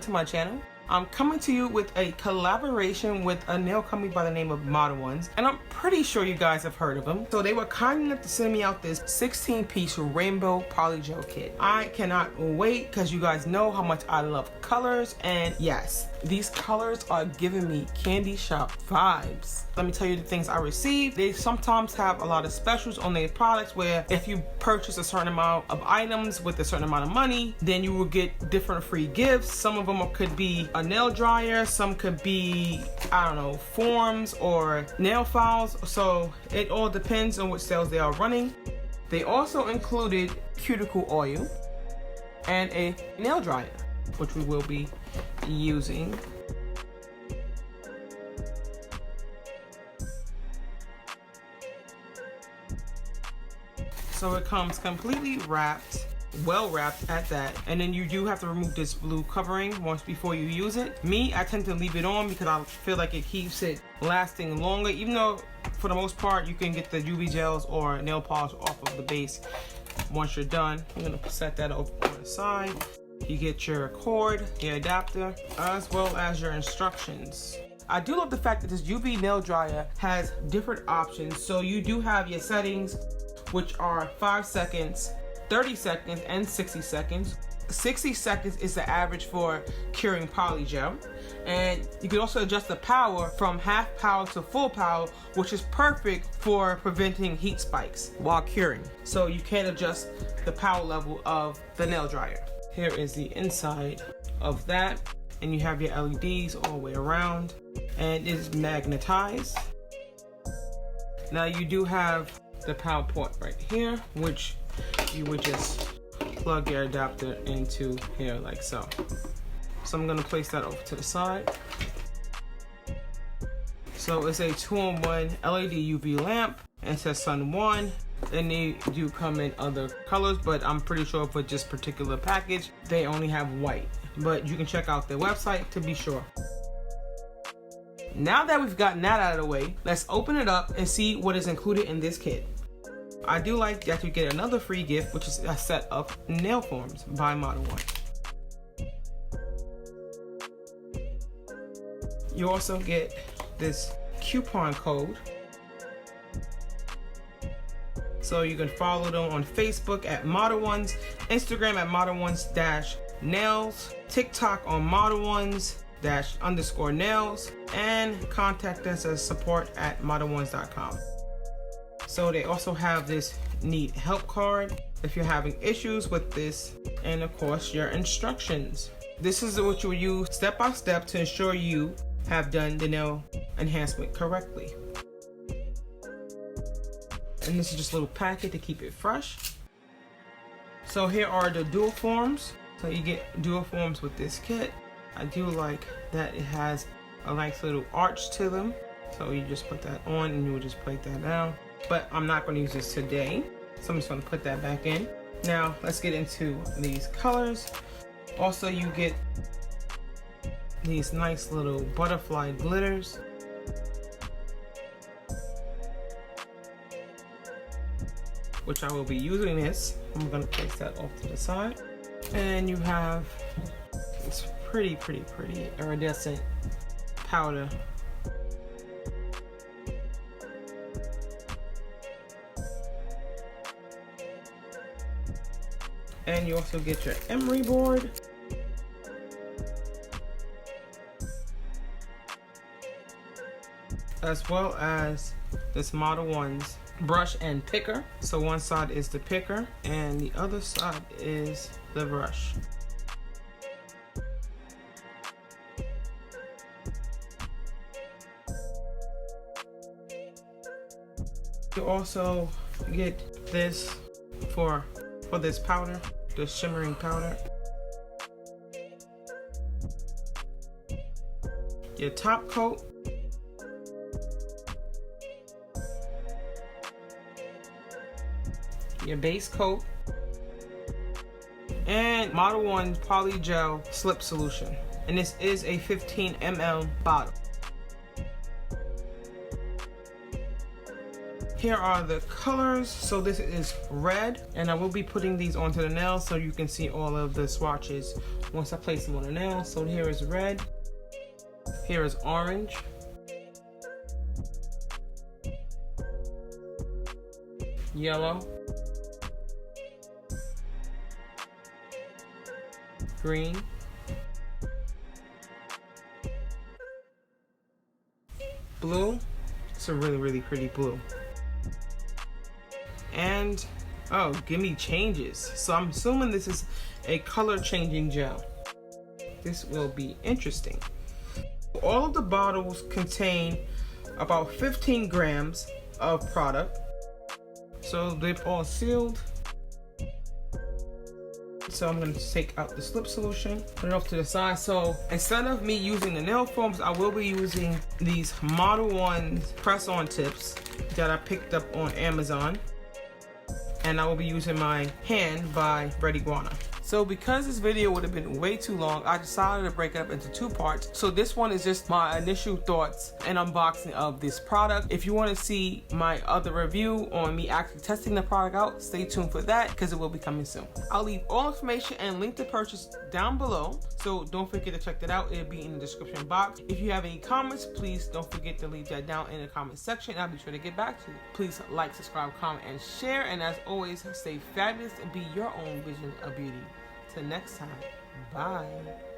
to my channel. I'm coming to you with a collaboration with a nail company by the name of Modelones, and I'm pretty sure you guys have heard of them. So they were kind enough to send me out this 16-piece rainbow polygel kit. I cannot wait because you guys know how much I love colors, and yes, these colors are giving me candy shop vibes. Let me tell you the things I received. They sometimes have a lot of specials on their products where if you purchase a certain amount of items with a certain amount of money, then you will get different free gifts. Some of them could be a nail dryer, some could be, I don't know, forms or nail files. So it all depends on what sales they are running. They also included cuticle oil and a nail dryer, which we will be using. So it comes completely wrapped, well wrapped at that, and then you do have to remove this blue covering once before you use it. Me, I tend to leave it on because I feel like it keeps it lasting longer, even though for the most part you can get the UV gels or nail polish off of the base once you're done. I'm gonna set that over on the side. You get your cord, your adapter, as well as your instructions. I do love the fact that this UV nail dryer has different options. So you do have your settings, which are 5 seconds, 30 seconds, and 60 seconds. 60 seconds is the average for curing polygel. And you can also adjust the power from half power to full power, which is perfect for preventing heat spikes while curing. So you can adjust the power level of the nail dryer. Here is the inside of that, and you have your LEDs all the way around, and it is magnetized. Now you do have the power port right here, which you would just plug your adapter into here like so. So I'm gonna place that over to the side. So it's a 2-in-1 LED UV lamp, and it says Sun 1. And they do come in other colors, but I'm pretty sure for this particular package, they only have white. But you can check out their website to be sure. Now that we've gotten that out of the way, let's open it up and see what is included in this kit. I do like that you get another free gift, which is a set of nail forms by Modelones. You also get this coupon code. So you can follow them on Facebook at Modelones, Instagram at Modelones-nails, TikTok on Modelones-_nails, and contact us at support@modelones.com. So they also have this neat help card if you're having issues with this, and of course your instructions. This is what you will use step by step to ensure you have done the nail enhancement correctly. And this is just a little packet to keep it fresh. So here are the dual forms. So you get dual forms with this kit. I do like that it has a nice little arch to them. So you just put that on and you will just plate that down. But I'm not going to use this today, so I'm just going to put that back in. Now let's get into these colors. Also you get these nice little butterfly glitters. Which I will be using this. I'm going to place that off to the side. And you have this pretty iridescent powder. And you also get your emery board. As well as this Modelones brush and picker. So one side is the picker and the other side is the brush. You also get this for this powder, the shimmering powder. Your top coat. Your base coat, and Modelones Polygel Slip Solution. And this is a 15 ml bottle. Here are the colors. So this is red, and I will be putting these onto the nails so you can see all of the swatches once I place them on the nail. So here is red, here is orange, yellow, green, blue. It's a really pretty blue. And oh, give me changes. So I'm assuming this is a color changing gel. This will be interesting. All of the bottles contain about 15 grams of product. So they're all sealed. So I'm going to take out the slip solution, put it off to the side. So instead of me using the nail foams, I will be using these Modelones press-on tips that I picked up on Amazon. And I will be using my hand by Red Iguana. So because this video would have been way too long, I decided to break it up into 2 parts. So this one is just my initial thoughts and unboxing of this product. If you want to see my other review on me actually testing the product out, stay tuned for that because it will be coming soon. I'll leave all information and link to purchase down below. So don't forget to check that out. It'll be in the description box. If you have any comments, please don't forget to leave that down in the comment section. I'll be sure to get back to you. Please like, subscribe, comment, and share. And as always, stay fabulous and be your own vision of beauty. Till next time, bye.